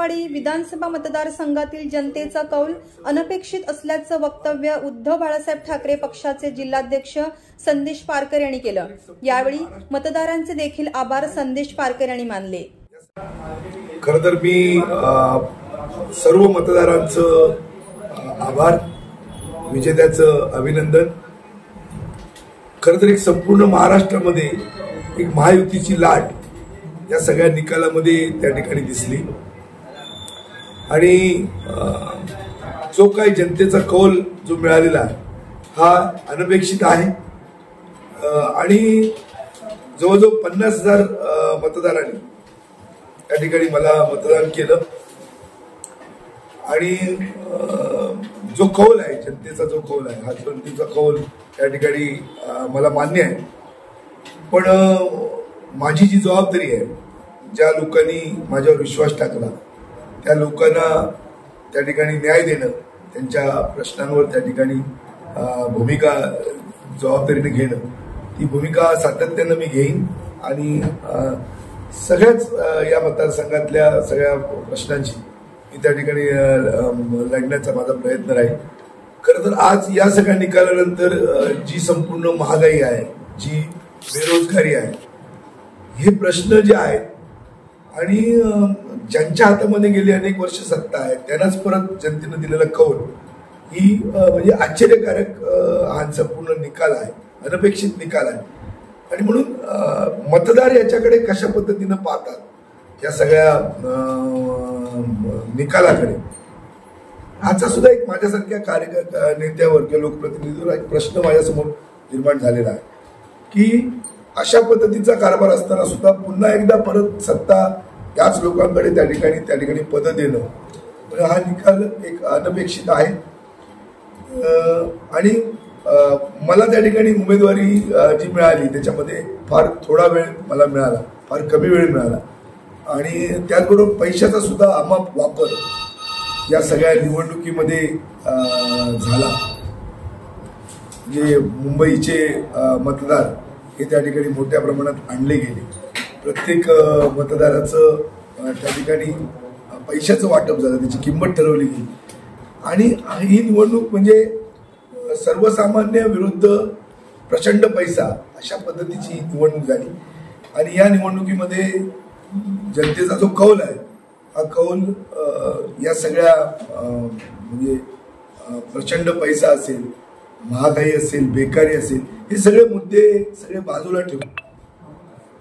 वैभववाडी विधानसभा मतदारसंघातील जनतेचा कौल अनपेक्षित असल्याचं वक्तव्य उद्धव बाळासाहेब ठाकरे पक्षाचे जिल्हाध्यक्ष संदेश पारकर यांनी केलं। यावेळी मतदारांचे देखील आभार संदेश पारकर यांनी मानले। खरं तर मी सर्व मतदारांचं आभार, विजेत्याचं अभिनंदन। खरं तर एक संपूर्ण महाराष्ट्रामध्ये एक महायुतीची लाट या सगळ्या निकालामध्ये त्या ठिकाणी दिसली आणि जो काही जनतेचा कौल जो मिळालेला हा अनपेक्षित आहे आणि जवळजवळ 50,000 मतदारांनी त्या ठिकाणी मला मतदान केलं आणि जो कौल आहे जनतेचा जो कौल आहे हा जनतेचा कौल त्या ठिकाणी मला मान्य आहे। पण माझी जी जबाबदारी आहे, ज्या लोकांनी माझ्यावर विश्वास टाकला त्या लोकांना त्या ठिकाणी न्याय देणं, त्यांच्या प्रश्नांवर त्या ठिकाणी भूमिका जबाबदारीने घेणं, ती भूमिका सातत्यानं मी घेईन आणि सगळ्याच या मतदारसंघातल्या सगळ्या प्रश्नांची मी त्या ठिकाणी लढण्याचा माझा प्रयत्न राहील। खरं तर आज या सगळ्या निकालानंतर जी संपूर्ण महागाई आहे, जी बेरोजगारी आहे, हे प्रश्न जे आहेत आणि ज्यांच्या हातामध्ये गेली अनेक वर्ष सत्ता आहे त्यांनाच परत जनतेनं दिलेला कौल ही म्हणजे आश्चर्यकारक हा संपूर्ण निकाल आहे, अनपेक्षित निकाल आहे। आणि म्हणून मतदार याच्याकडे कशा पद्धतीनं पाहतात या सगळ्या निकालाकडे, आजचा सुद्धा एक माझ्यासारख्या नेत्यावर किंवा लोकप्रतिनिधीवर एक प्रश्न माझ्यासमोर निर्माण झालेला आहे की अशा पद्धतीचा कारभार असताना सुद्धा पुन्हा एकदा परत सत्ता याच लोकांकडे त्या ठिकाणी पद देणं, हा निकाल एक अनपेक्षित आहे। आणि मला त्या ठिकाणी उमेदवारी जी मिळाली त्याच्यामध्ये फार थोडा वेळ मला मिळाला, फार कमी वेळ मिळाला आणि त्याचबरोबर पैशाचा सुद्धा अमाप वापर या सगळ्या निवडणुकीमध्ये झाला। जे मुंबईचे मतदार हे त्या ठिकाणी मोठ्या प्रमाणात आणले गेले, प्रत्येक मतदाराचं त्या ठिकाणी पैशाचं वाटप झालं, त्याची किंमत ठरवली गेली आणि ही निवडणूक म्हणजे सर्वसामान्य विरुद्ध प्रचंड पैसा अशा पद्धतीची निवडणूक झाली। आणि या निवडणुकीमध्ये जनतेचा जो कौल आहे हा कौल या सगळ्या म्हणजे प्रचंड पैसा असेल, महागाई असेल, बेकारी असेल, हे सगळे मुद्दे सगळे बाजूला ठेवून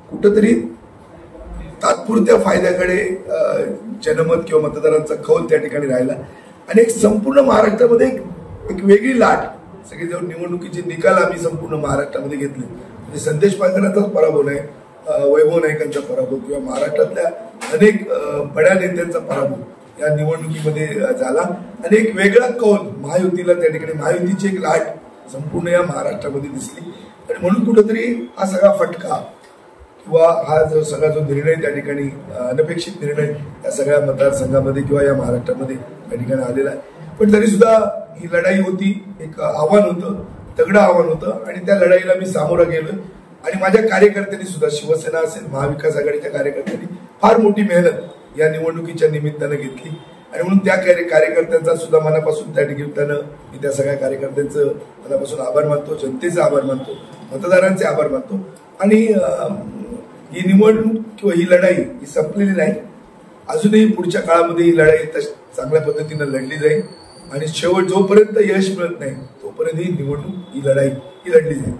कुठंतरी तात्पुरत्या फायद्याकडे जनमत किंवा मतदारांचा कौल त्या ठिकाणी राहिला आणि एक संपूर्ण महाराष्ट्रामध्ये एक वेगळी लाट, सगळे जेव्हा निवडणुकीचे निकाल आम्ही संपूर्ण महाराष्ट्रामध्ये घेतले, म्हणजे संदेश पारकरांचाच पराभव नाही, वैभव नाईकांचा पराभव किंवा महाराष्ट्रातल्या अनेक बड्या नेत्यांचा पराभव या निवडणुकीमध्ये झाला आणि एक वेगळा कौल महायुतीला त्या ठिकाणी, महायुतीची एक लाट संपूर्ण या महाराष्ट्रामध्ये दिसली आणि म्हणून कुठेतरी हा सगळा फटका किंवा हा जो सगळा जो निर्णय त्या ठिकाणी अनपेक्षित निर्णय या सगळ्या मतदारसंघामध्ये किंवा या महाराष्ट्रामध्ये त्या ठिकाणी आलेला आहे। पण तरी सुद्धा ही लढाई होती, एक आव्हान होतं, तगडं आव्हान होतं आणि त्या लढाईला मी सामोरं गेलो आणि माझ्या कार्यकर्त्यांनी सुद्धा, शिवसेना असेल, महाविकास आघाडीच्या कार्यकर्त्यांनी फार मोठी मेहनत या निवडणुकीच्या निमित्तानं घेतली आणि म्हणून त्या कार्यकर्त्यांचा सुद्धा मनापासून त्या निमित्तानं मी त्या सगळ्या कार्यकर्त्यांचं मनापासून आभार मानतो, जनतेचा आभार मानतो, मतदारांचे आभार मानतो आणि ही निवडणूक किंवा ही लढाई ही संपलेली नाही, अजूनही पुढच्या काळामध्ये ही लढाई चांगल्या पद्धतीनं लढली जाईल आणि शेवट जोपर्यंत यश मिळत नाही तोपर्यंत ही निवडणूक, ही लढाई ही लढली जाईल।